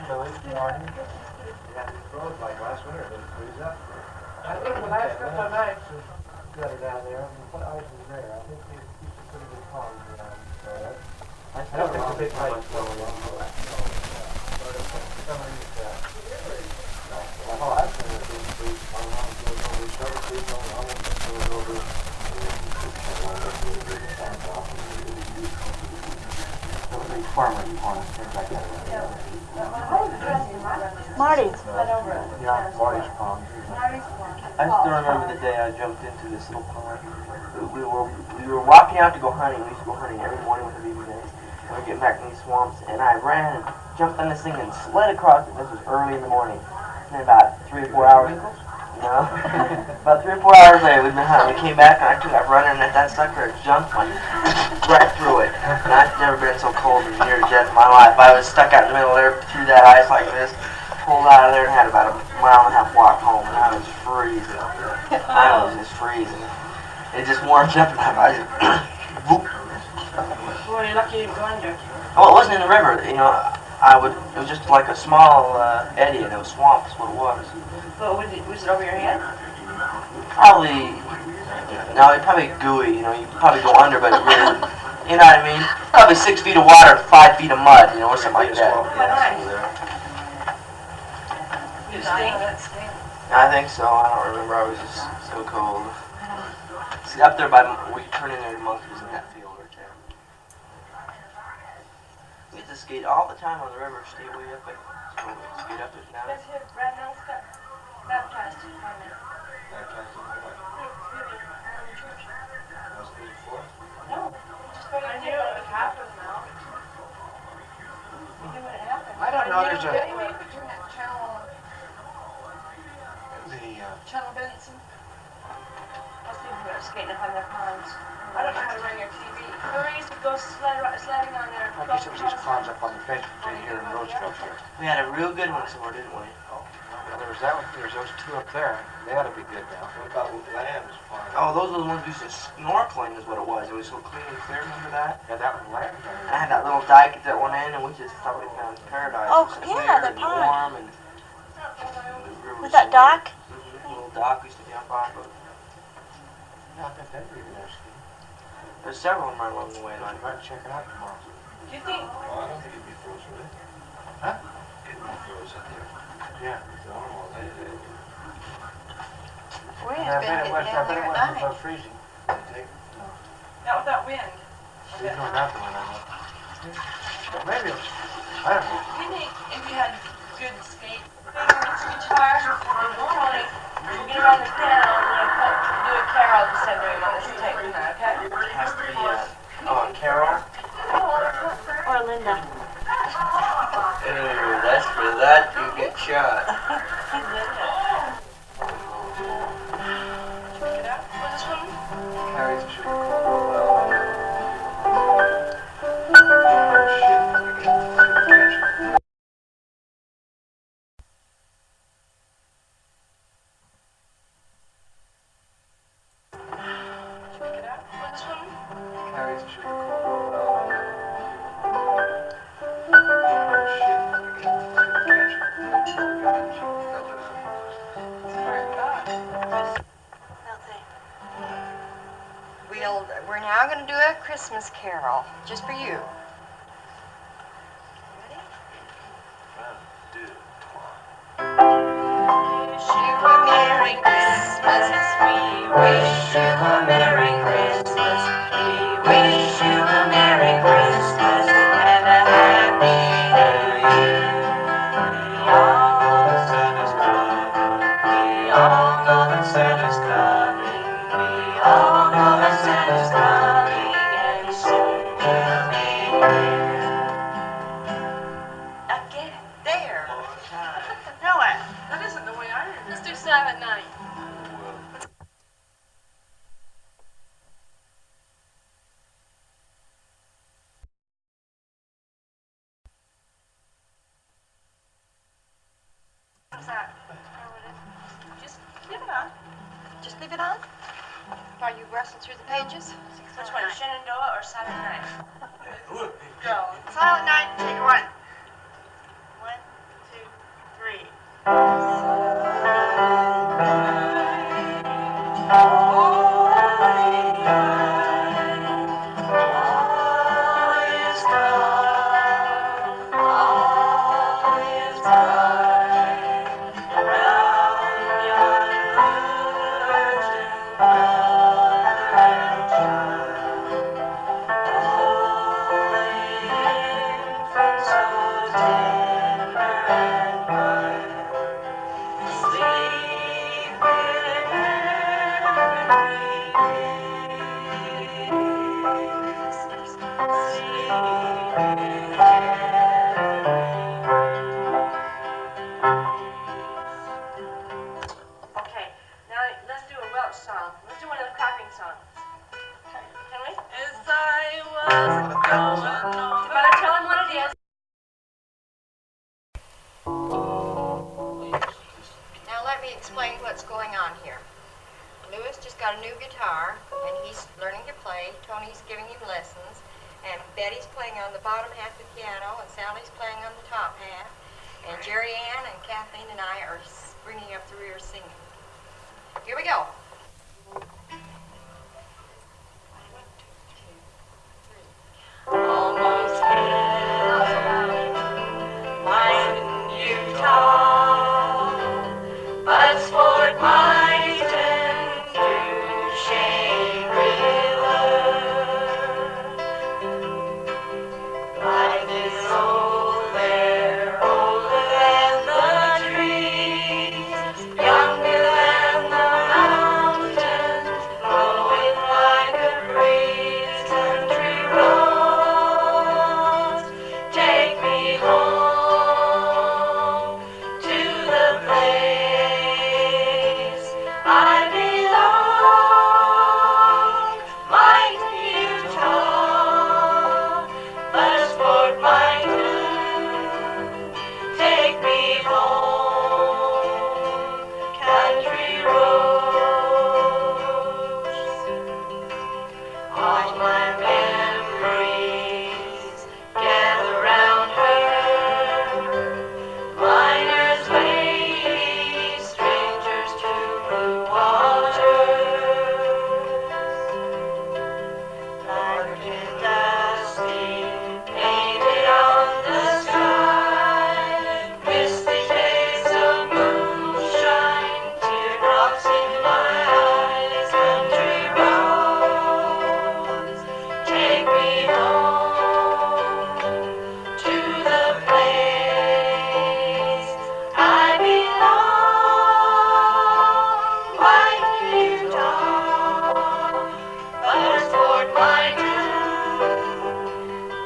chilly morning. You had these roads like last winter, did it freeze up? I think the last couple of nights was better down there. I mean, what ice is there? I think they keep some pretty good ponds around. I don't think the big ice is going on. Some of these, last winter it didn't freeze. We started freezing almost over. Farmers pond, things like that. Marty's. Yeah, Marty's pond. I still remember the day I jumped into this little pond. We were walking out to go hunting. We used to go hunting every morning with the BB guys. We were getting back in these swamps, and I ran and jumped on this thing and slid across it. This was early in the morning. And then about 3 or 4 hours. No. About 3 or 4 hours later, we'd been hunting. We came back and I took that running and that sucker jumped like right through it. And I've never been so cold and near death in my life. I was stuck out in the middle there through that ice like this, pulled out of there and had about a mile and a half walk home, and I was freezing. I was just freezing. It just warmed up and I just whoop. Boy, you're lucky you didn't go under. Oh, it wasn't in the river, you know. It was just like a small eddy, and it was swamp, is what it was. But was it over your head? Probably, no, it's probably gooey, you know, you could probably go under, but it really, you know what I mean? Probably 6 feet of water, 5 feet of mud, you know, or something like that. You stink? I think so, I don't remember, I was just so cold. See, up there we turn in there to monkeys in that field right there. We used to skate all the time on the river, stay way up it, so we skate up it now. That's here, Brad Nels got baptized in my name. Baptized in what? Church. Was it before? No, just going to take it half of them out. You knew when it happened. I don't know, there's a... Anyway, you could turn that channel, Channel Benson. Most people are skating up on their ponds. I don't know how to run your TV. Remember I used to go sledding on their... I guess it was these ponds up on the fence between here and Roseville here. We had a real good one somewhere, didn't we? Yeah, there was that one, there's those two up there. They ought to be good now. What about Lamb's Pond? Oh, those were the ones we used to snorkeling is what it was. It was so clean and clear, remember that? Yeah, that one Lamb's. And I had that little dike at that one end, and we just thought we found paradise. Oh, It was yeah, clear that and pond. warm and With that dock? A little dock we used to jump off of. Yeah, I bet they'd be there, Steve. There's several of them right along the way. I'd like to check it out tomorrow. Do you think... Oh, I don't think it'd be frozen, would it? Huh? It'd be frozen there. Yeah. It's normal, Wind Yeah, has been hitting down there at it night. was freezing. Not with that wind. There's no doubt one, I know. But maybe it was, I don't know. Do you think if you had good skate, guitar, Tony, we'll get around the piano and do a carol to send him on this tape tonight, okay? It has to be, Carol. Or Linda. That's for that you get shot. Check it out. What's this one? Carries should be cold. Check it out. What's this one? Carries should be cold. We're now going to do a Christmas carol, just for you. Wish you a Merry Christmas, we wish you a Merry Christmas, we wish you a Merry Christmas and a Happy New Year. We all know that Santa's coming, we all know that Santa's coming, we all know that Santa's coming and soon he'll be here. Again, there. No, that isn't the way I heard it. Let's do Silent Night. What's that? Just leave it on. Just leave it on? While you rustling through the pages? Which one, Shenandoah or Silent Night? Go. Silent Night, take one. 1, explain what's going on here. Louis just got a new guitar, and he's learning to play. Tony's giving him lessons, and Betty's playing on the bottom half of the piano, and Sally's playing on the top half, and Jerry Ann and Kathleen and I are bringing up the rear singing. Here we go. Almost heaven, mine Utah, but Fort Myton through Shane River. Life is old there, older than the trees, younger than the mountains, blowing like a breeze. Country roads, take me home to the place I belong. Mighty Utah, first Fort Myton, take me home. Country roads, all my memories gather round her. Miners wait, strangers to blue waters. Dark and dusty, painted on the sky, misty days of moonshine, teardrops in my eyes. Country roads, take me home to the place I belong. Mighty Utah, first Fort Myton,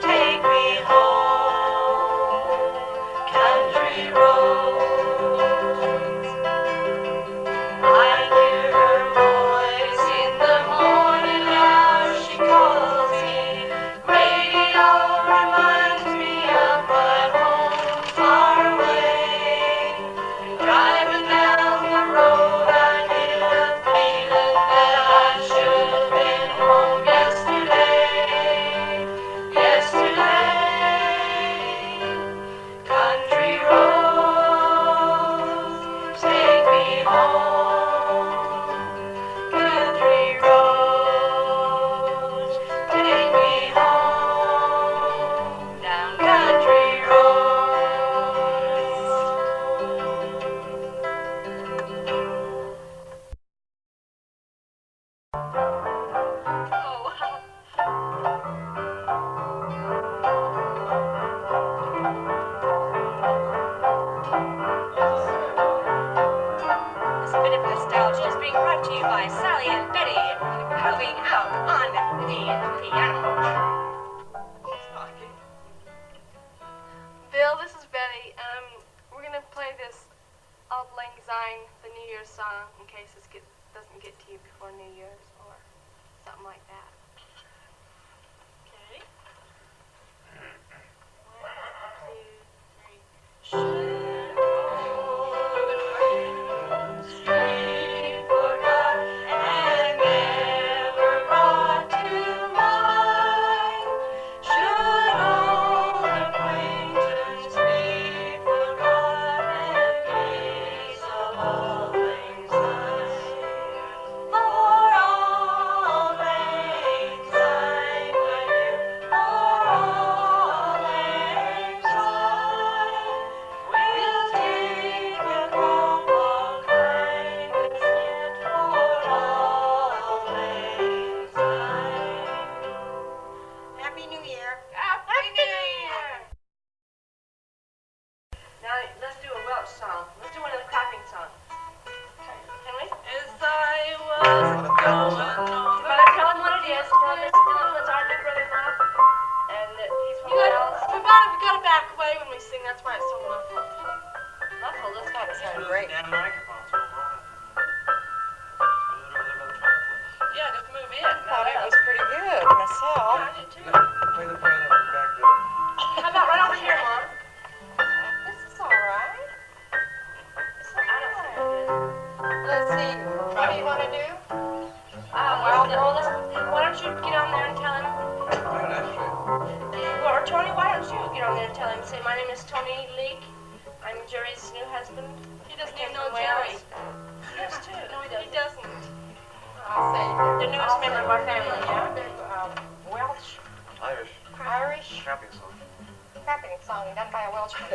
take me home. Country roads, I hear her voice in the morning hours. She calls me. Radio reminds me of my home far away. Driving down the road, I get a feeling that I should have been home yesterday. Yesterday, country roads, take me home. Country roads, take me home. Down country roads. This bit of nostalgia is being brought to you by Sally and Betty, moving out on the piano. Bill, this is Betty. We're gonna play this Auld Lang Syne, the New Year's song, in case this doesn't get to you before New Year's or something like that. Okay. 1, 2, 3. Should all the friends be forgot and never brought to mind? Should old acquaintance be forgot and peace of Auld Lang Syne? For Auld Lang Syne, my dear, for Auld Lang Syne, we'll take a cup of kindness yet for Auld Lang Syne. Happy New Year. Happy New Year! Now let's do a Welsh song. Let's do one of the clapping songs. Can we? As I was going on. You better tell him what it is. Tell him it's our new brother-in-law. And that he's from Wales. We gotta back away when we sing. That's why it's so muffled. Muffled? That's gotta sound great. Damn microphone, so Yeah, just move in. I thought it was pretty good myself. I did too. Play the piano from back there. How about right over here, Mom? This is all right. I don't think it is. My name is Tony Leake. I'm Jerry's new husband. He doesn't Came even know from Jerry. Wales. Yes, too. No, he He doesn't. doesn't. I'll say The newest member of our family, yeah? Welsh, Irish. Irish, Trapping song. crapping song done by a Welshman.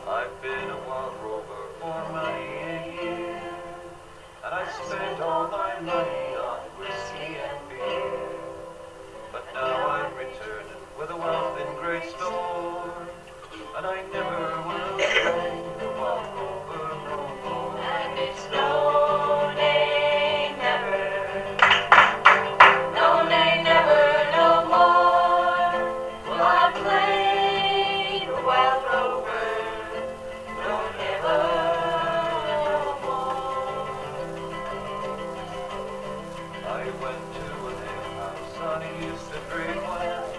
I've been a wild rover for many a year, and I spent all my money on whiskey and beer. But now I'm returning with a wealth in great store, and I never will remain a wild rover no more. And it's no nay, never. No nay, never, no more. Will I play the wild rover? No, never, no more. I went to an alehouse on East and Great West,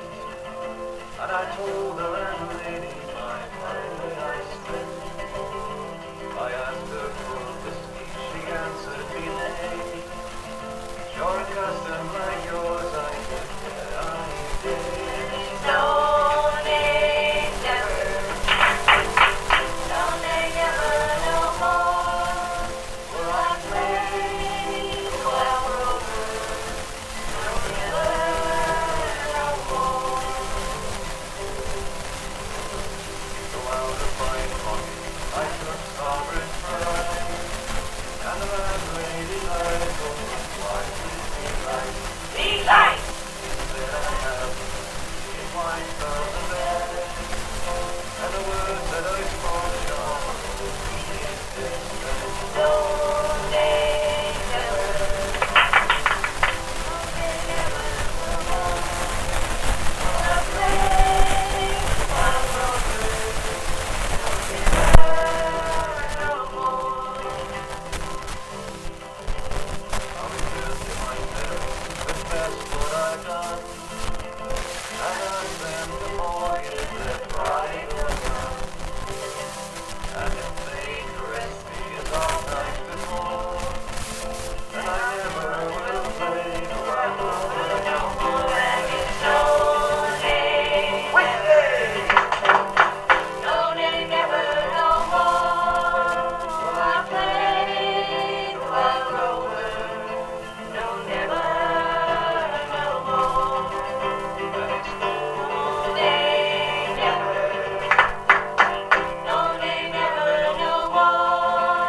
and I told the landlady my money I spent. I asked her for whiskey, she answered me nay. Sure a custom like yours I did, yeah, I did. No nay, never. No nay, never, no more. Will I play the wild rover? No, never, no more. So out of my pocket I took sovereign pride, and the landlady lied, oh, why did he lie? Be light. That I have in my thousand bed, and the words that I spoke shall be distant. No nay, never. No nay, never, no more. Will I play the wild rover? No, never, no more. I'll return to my parents, confess what I've done, and ask them to forgive their pride was done. And if they caress me as all night before, then I never will play the wild rover no more. And it's no nay, never. No nay, never, no more. Will I play the wild rover? No, never, no more. And it's No nay, never. No nay, never, no more.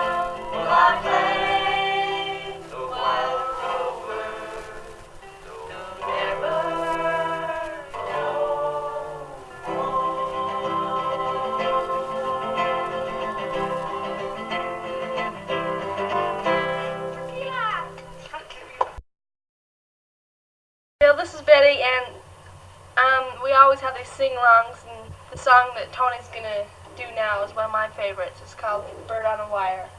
Will I play the wild rover? No, never, no Bill, this is Betty, and we always have these sing-alongs, and the song that Tony's gonna do now is one of my favorites. It's called "Bird on a Wire."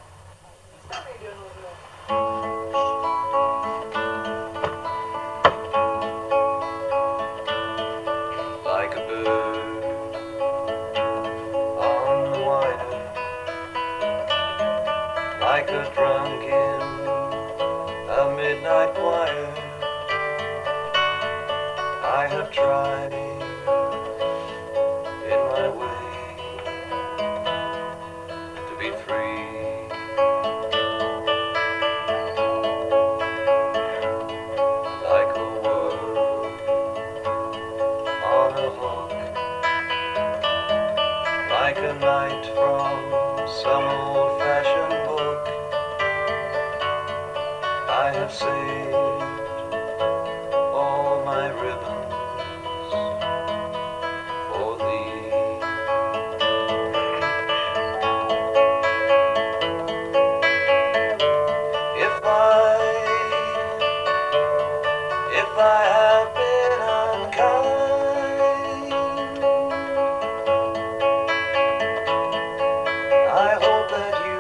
like a bird on the wire, like a drunk in a midnight choir. I have tried in my way to be free, like a world on a hook, like a night from some old-fashioned book. I have saved all my ribbons for thee. If I have been unkind, I hope that you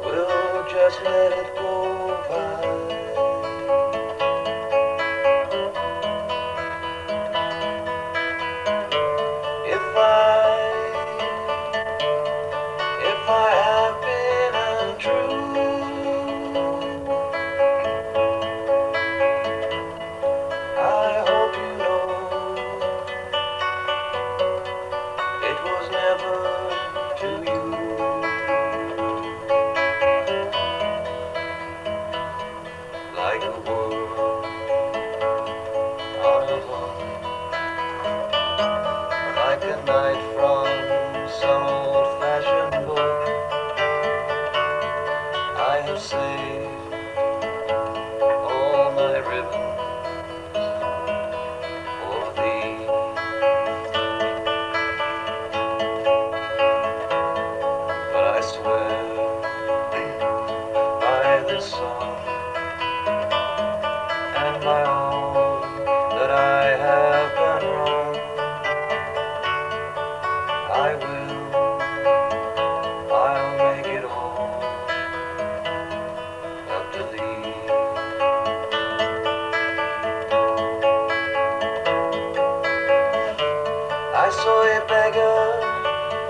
will just let it go. a night from some old-fashioned book. I have saved all my ribbons for thee. But I swear by this song and by all that I have done wrong, I'll make it all up to thee. I saw a beggar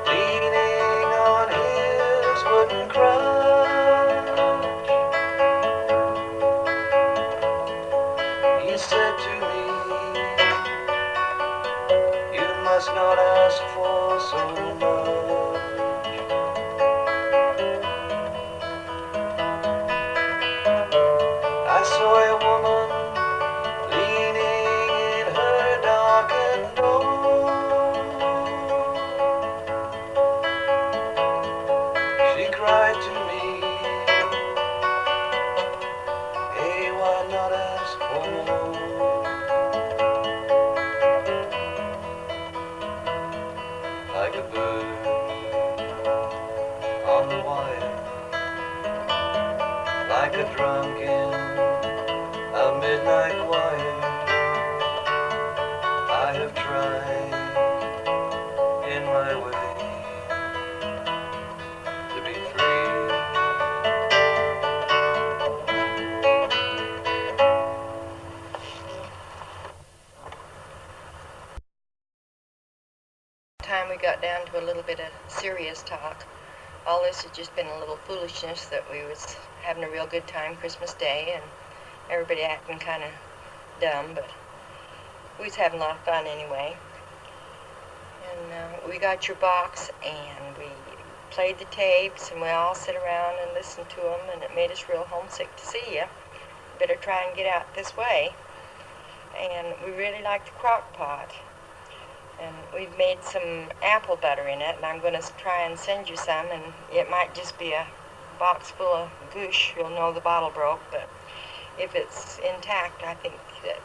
leaning on his wooden crutch. He said to me, "You must not ask for so much." I saw a woman leaning in her darkened door. She cried to me, "Hey, why not ask for more?" Like a bird on the wire, like a drunk in a midnight choir, I have tried in my way to be free. Time we got down to a little bit of serious talk. All this has just been a little foolishness that we was having a real good time Christmas Day and everybody acting kind of dumb, but we was having a lot of fun anyway. And we got your box and we played the tapes and we all sit around and listened to them, and it made us real homesick to see you. Better try and get out this way. And we really like the crock pot. And we've made some apple butter in it, and I'm going to try and send you some, and it might just be a box full of goosh. You'll know the bottle broke, but if it's intact, I think that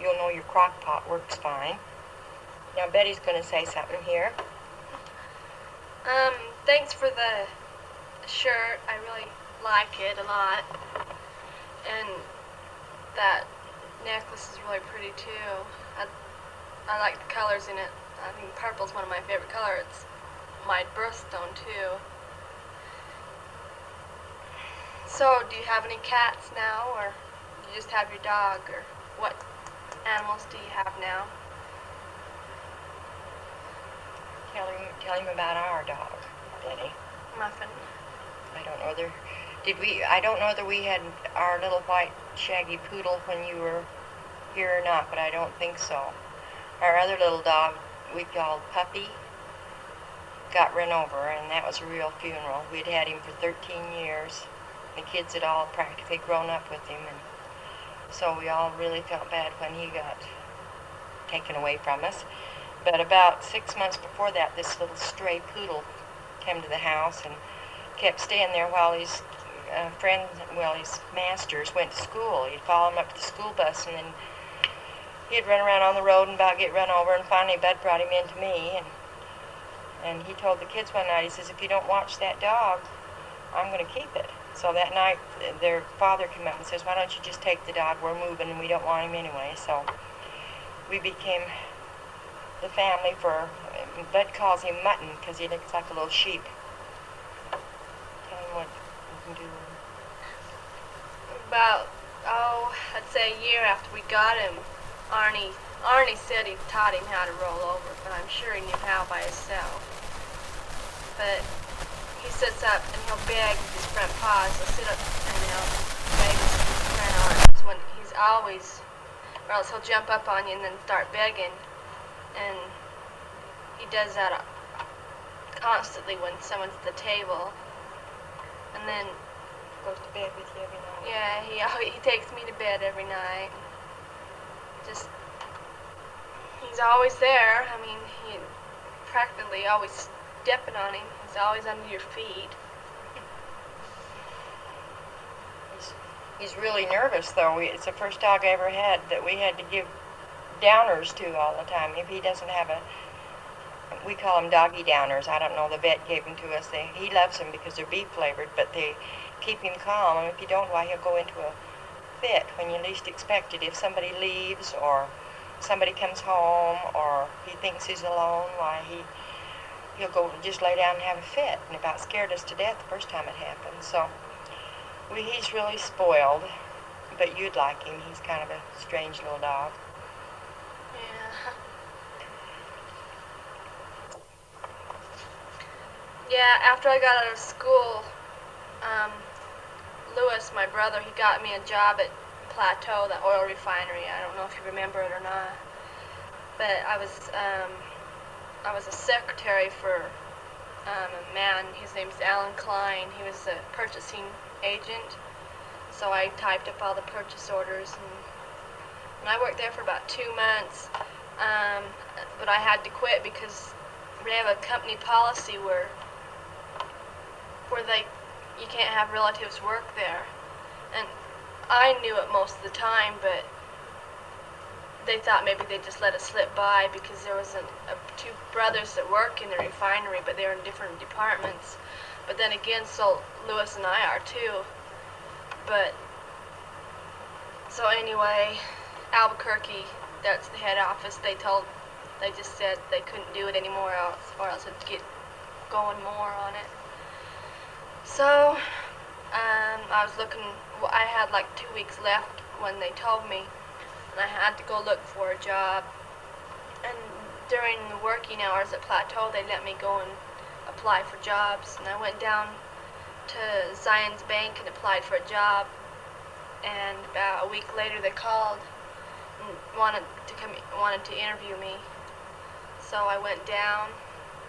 you'll know your crock pot works fine. Now, Betty's going to say something here. Thanks for the shirt. I really like it a lot. And that necklace is really pretty too. I like the colors in it. I think purple's one of my favorite colors. It's my birthstone too. So, do you have any cats now, or do you just have your dog, or what animals do you have now? Tell him about our dog, Betty. Muffin. I don't know whether I don't know whether we had our little white shaggy poodle when you were here or not, but I don't think so. Our other little dog, we called Puppy, got run over, and that was a real funeral. We'd had him for 13 years. The kids had all practically grown up with him, and so we all really felt bad when he got taken away from us. But about 6 months before that, this little stray poodle came to the house and kept staying there while his his masters went to school. He'd follow him up to the school bus, and then he'd run around on the road and about get run over, and finally Bud brought him in to me, and he told the kids one night, he says, "If you don't watch that dog, I'm going to keep it." So that night, their father came up and says, "Why don't you just take the dog? We're moving, and we don't want him anyway." So we became the family for, Bud calls him Mutton because he looks like a little sheep. Tell him what you can do. About, I'd say a year after we got him, Arnie said he taught him how to roll over, but I'm sure he knew how by himself. But he sits up and he'll beg with his front paws. He'll sit up and he'll beg with his front arms. When he's always, or else he'll jump up on you and then start begging. And he does that constantly when someone's at the table. And then Goes to bed with you every night. yeah, he takes me to bed every night. Just, he he's always there. I mean, he practically always stepping on him. He's always under your feet. He's really nervous, though. It's the first dog I ever had that we had to give downers to all the time. If he doesn't have we call them doggy downers. I don't know, the vet gave them to us. He loves them because they're beef flavored, but they keep him calm. And if you don't, why, he'll go into a fit when you least expect it. If somebody leaves or somebody comes home or he thinks he's alone, why, he'll go just lay down and have a fit. And about scared us to death the first time it happened. So he's really spoiled, but you'd like him. He's kind of a strange little dog. Yeah, after I got out of school, Lewis, my brother, he got me a job at Plateau, the oil refinery. I don't know if you remember it or not, but I was a secretary for a man. His name's Alan Klein. He was a purchasing agent, so I typed up all the purchase orders, and I worked there for about 2 months, but I had to quit because we have a company policy where you can't have relatives work there. And I knew it most of the time, but they thought maybe they'd just let it slip by because there was two brothers that work in the refinery, but they were in different departments. But then again, so Lewis and I are too. But, so anyway, Albuquerque, that's the head office, they just said they couldn't do it anymore or else it'd get going more on it. So, I was looking, I had like 2 weeks left when they told me, and I had to go look for a job. And during the working hours at Plateau, they let me go and apply for jobs. And I went down to Zions Bank and applied for a job. And about a week later, they called and wanted to interview me. So I went down,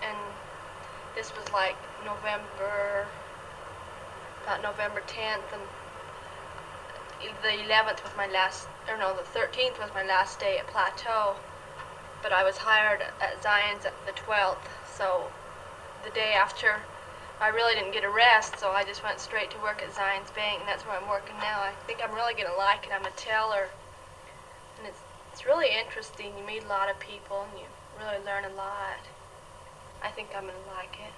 and this was like about November 10th, and the 11th was my last, or no, the 13th was my last day at Plateau, but I was hired at Zions at the 12th, so the day after, I really didn't get a rest, so I just went straight to work at Zions Bank, and that's where I'm working now. I think I'm really going to like it. I'm a teller, and it's really interesting. You meet a lot of people, and you really learn a lot. I think I'm going to like it.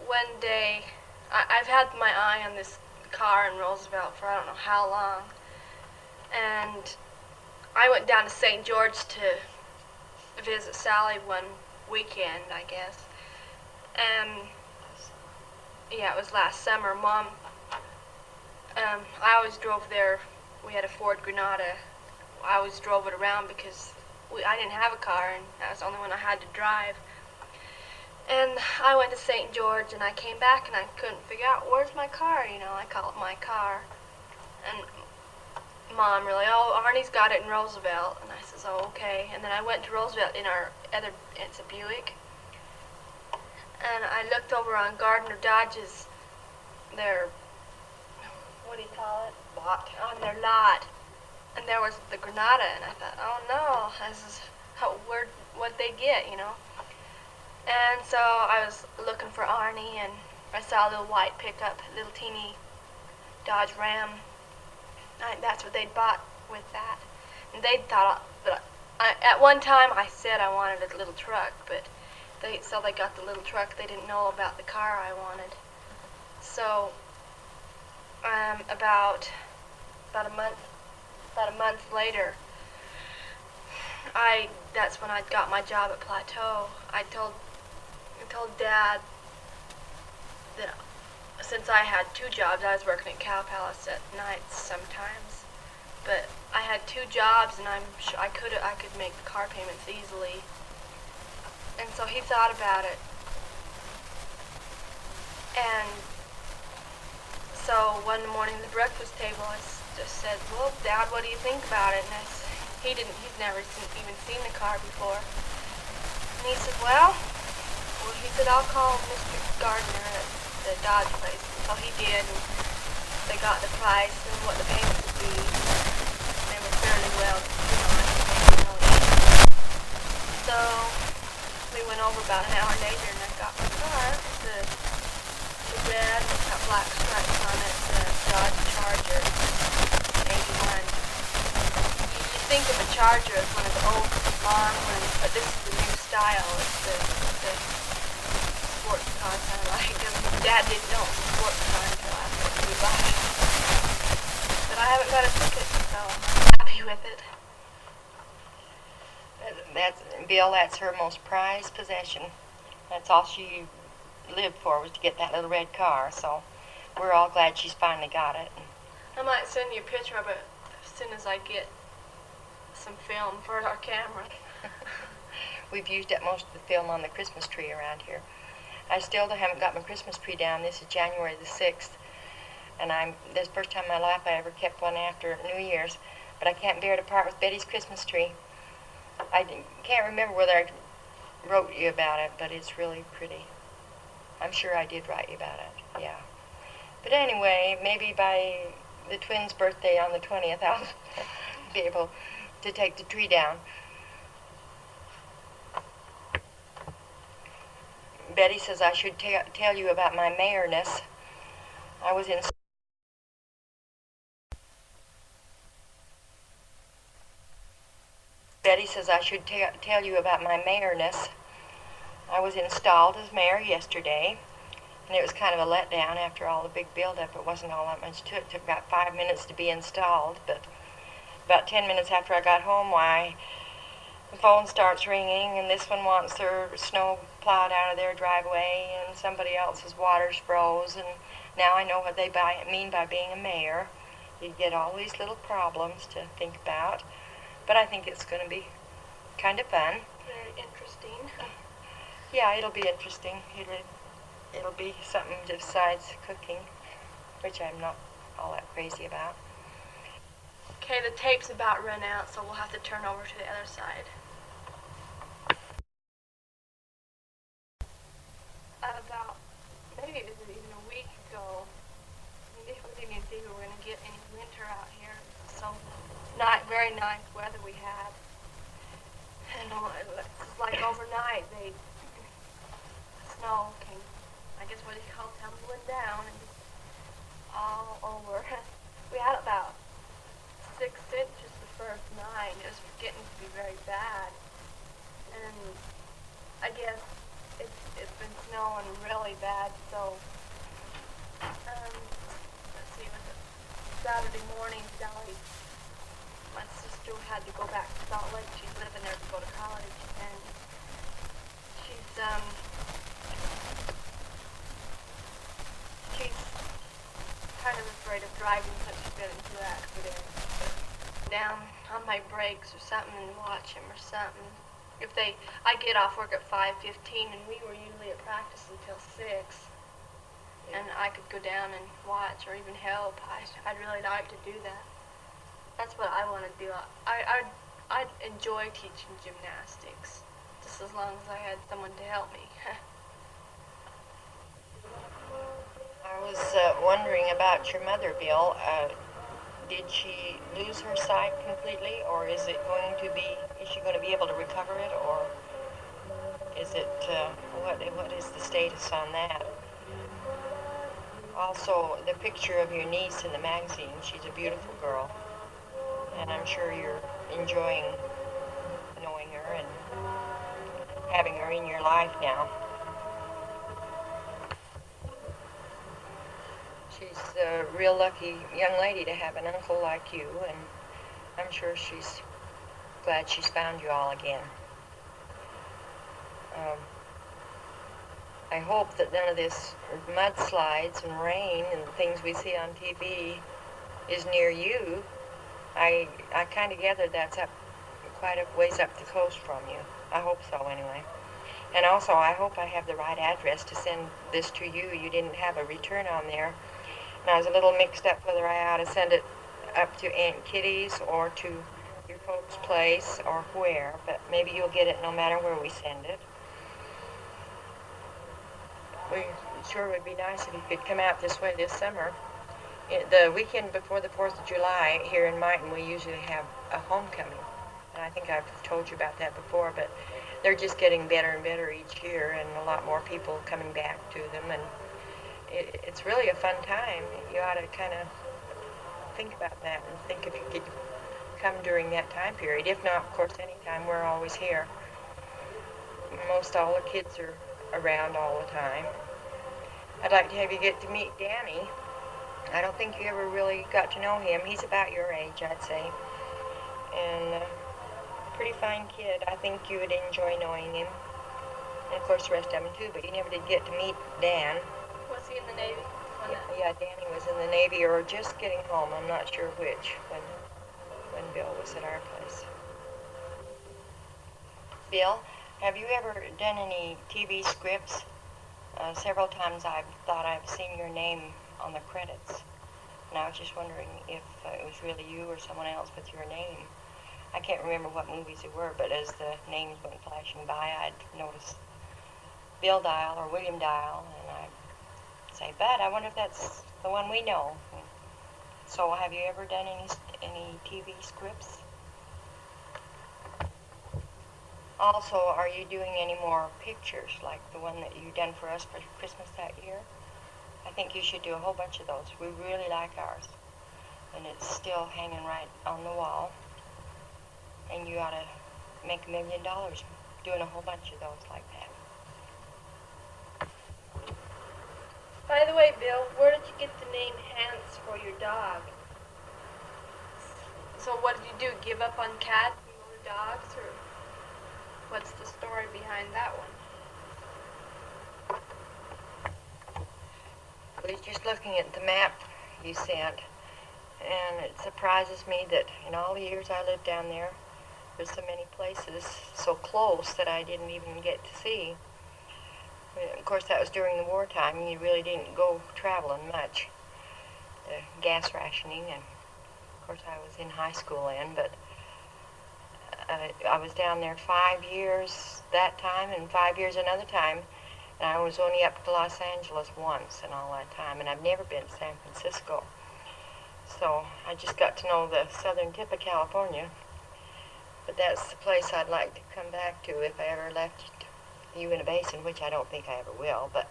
One day, I've had my eye on this car in Roosevelt for I don't know how long, and I went down to St. George to visit Sally one weekend, I guess, and yeah, it was last summer. Mom, I always drove there. We had a Ford Granada. I always drove it around because I didn't have a car, and that was the only one I had to drive. And I went to St. George, and I came back, and I couldn't figure out, where's my car? You know, I call it my car. And Mom really, oh, Arnie's got it in Roosevelt. And I says, oh, okay. And then I went to Roosevelt in it's a Buick. And I looked over on Gardner Dodge's, what do you call it? Lot. On their lot. And there was the Granada, and I thought, oh no, this is what'd they get, you know? And so I was looking for Arnie, and I saw a little white pickup, a little teeny Dodge Ram. That's what they'd bought with that. And they thought, but at one time I said I wanted a little truck, but they got the little truck. They didn't know about the car I wanted. So about a month later, that's when I got my job at Plateau. I told Dad that since I had 2 jobs, I was working at Cow Palace at nights sometimes, but I had 2 jobs, and I'm sure I could make the car payments easily. And so he thought about it, and so one morning at the breakfast table, I just said, well, Dad, what do you think about it? And he's never even seen the car before. And he said, he said, I'll call Mr. Gardner at the Dodge place. So he did, and they got the price and what the payments would be. They were fairly well designed. So we went over about an hour later, and I got my car. The red, it's got black stripes on it, the Dodge Charger, 81. You think of a Charger as one of the old long ones, but this is the new style. It's the sports car kind of like. Dad didn't know it was a sports car until after we bought it. But I haven't got a ticket, so I'm happy with it. Bill, that's her most prized possession. That's all she lived for, was to get that little red car, so we're all glad she's finally got it. I might send you a picture of it as soon as I get some film for our camera. We've used up most of the film on the Christmas tree around here. I still haven't got my Christmas tree down. This is January the 6th, and this is the first time in my life I ever kept one after New Year's, but I can't bear to part with Betty's Christmas tree. I can't remember whether I wrote you about it, but it's really pretty. I'm sure I did write you about it, yeah. But anyway, maybe by the twins' birthday on the 20th, I'll be able to take the tree down. Betty says I should tell you about my mayorness. I was in... Betty says I should tell you about my mayorness. I was installed as mayor yesterday, and it was kind of a letdown after all the big build-up. It wasn't all that much to it. It took about 5 minutes to be installed, but about 10 minutes after I got home, why, the phone starts ringing, and this one wants their snow plowed out of their driveway, and somebody else's water's froze, and now I know what they mean by being a mayor. You get all these little problems to think about, but I think it's going to be kind of fun. Very interesting. Yeah, it'll be interesting. It'll be something besides cooking, which I'm not all that crazy about. Okay, the tape's about run out, so we'll have to turn over to the other side. About, maybe it was even a week ago, we didn't even think we were going to get any winter out here. So, very nice weather we had. And it was like overnight, snow came, I guess what you call tumbling down, and just all over. We had about 6 inches the first night. It was getting to be very bad, and I guess it's been snowing really bad. So let's see, was it Saturday morning? Dolly, my sister, had to go back to Salt Lake. She's living there to go to college, and she's kind of afraid of driving since she's been in 2 accidents. Down on my brakes or something and watch him or something. I get off work at 5:15, and we were usually at practice until 6. And I could go down and watch or even help. I'd really like to do that. That's what I want to do. I'd enjoy teaching gymnastics, just as long as I had someone to help me. I was wondering about your mother, Bill. Did she lose her sight completely, or is she going to be able to recover it, or is it, what is the status on that? Also, the picture of your niece in the magazine, she's a beautiful girl, and I'm sure you're enjoying knowing her and having her in your life now. She's a real lucky young lady to have an uncle like you, and I'm sure she's glad she's found you all again. I hope that none of this mudslides and rain and things we see on TV is near you. I kind of gathered that's up quite a ways up the coast from you. I hope so, anyway. And also, I hope I have the right address to send this to you. You didn't have a return on there. And I was a little mixed up whether I ought to send it up to Aunt Kitty's or to your folks' place or where, but maybe you'll get it no matter where we send it. We sure would be nice if you could come out this way this summer. The weekend before the 4th of July here in Mighton, we usually have a homecoming. And I think I've told you about that before, but they're just getting better and better each year, and a lot more people coming back to them. And it's really a fun time. You ought to kind of think about that and think if you could come during that time period. If not, of course, anytime, we're always here. Most all the kids are around all the time. I'd like to have you get to meet Danny. I don't think you ever really got to know him. He's about your age, I'd say. And pretty fine kid. I think you would enjoy knowing him. And of course the rest of them too, but you never did get to meet Dan. Was he in the Navy? Yeah, Danny was in the Navy or just getting home. I'm not sure which when Bill was at our place. Bill, have you ever done any TV scripts? Several times I've thought I've seen your name on the credits. And I was just wondering if it was really you or someone else with your name. I can't remember what movies it were, but as the names went flashing by, I'd notice Bill Dial or William Dial, and I'd say, Bud, I wonder if that's the one we know. So have you ever done any TV scripts? Also, are you doing any more pictures like the one that you done for us for Christmas that year? I think you should do a whole bunch of those. We really like ours. And it's still hanging right on the wall. And you ought to make $1 million doing a whole bunch of those like that. By the way, Bill, where did you get the name Hans for your dog? So what did you do, give up on cats and other dogs, or what's the story behind that one? I was just looking at the map you sent, and it surprises me that in all the years I lived down there, there's so many places so close that I didn't even get to see. Of course, that was during the wartime, and you really didn't go traveling much. Gas rationing, and of course I was in high school then, but I was down there 5 years that time, and 5 years another time, and I was only up to Los Angeles once in all that time, and I've never been to San Francisco. So I just got to know the southern tip of California, but that's the place I'd like to come back to if I ever left Uinta Basin, which I don't think I ever will, but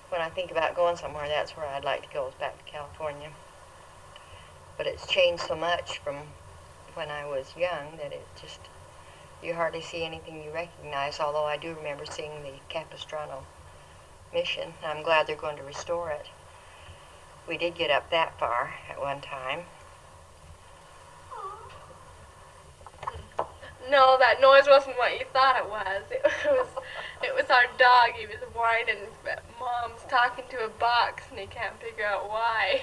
when I think about going somewhere, that's where I'd like to go, is back to California. But it's changed so much from when I was young that it just, you hardly see anything you recognize, although I do remember seeing the Capistrano mission. I'm glad they're going to restore it. We did get up that far at one time. No, that noise wasn't what you thought it was. It was our dog. He was whining, but Mom's talking to a box, and he can't figure out why.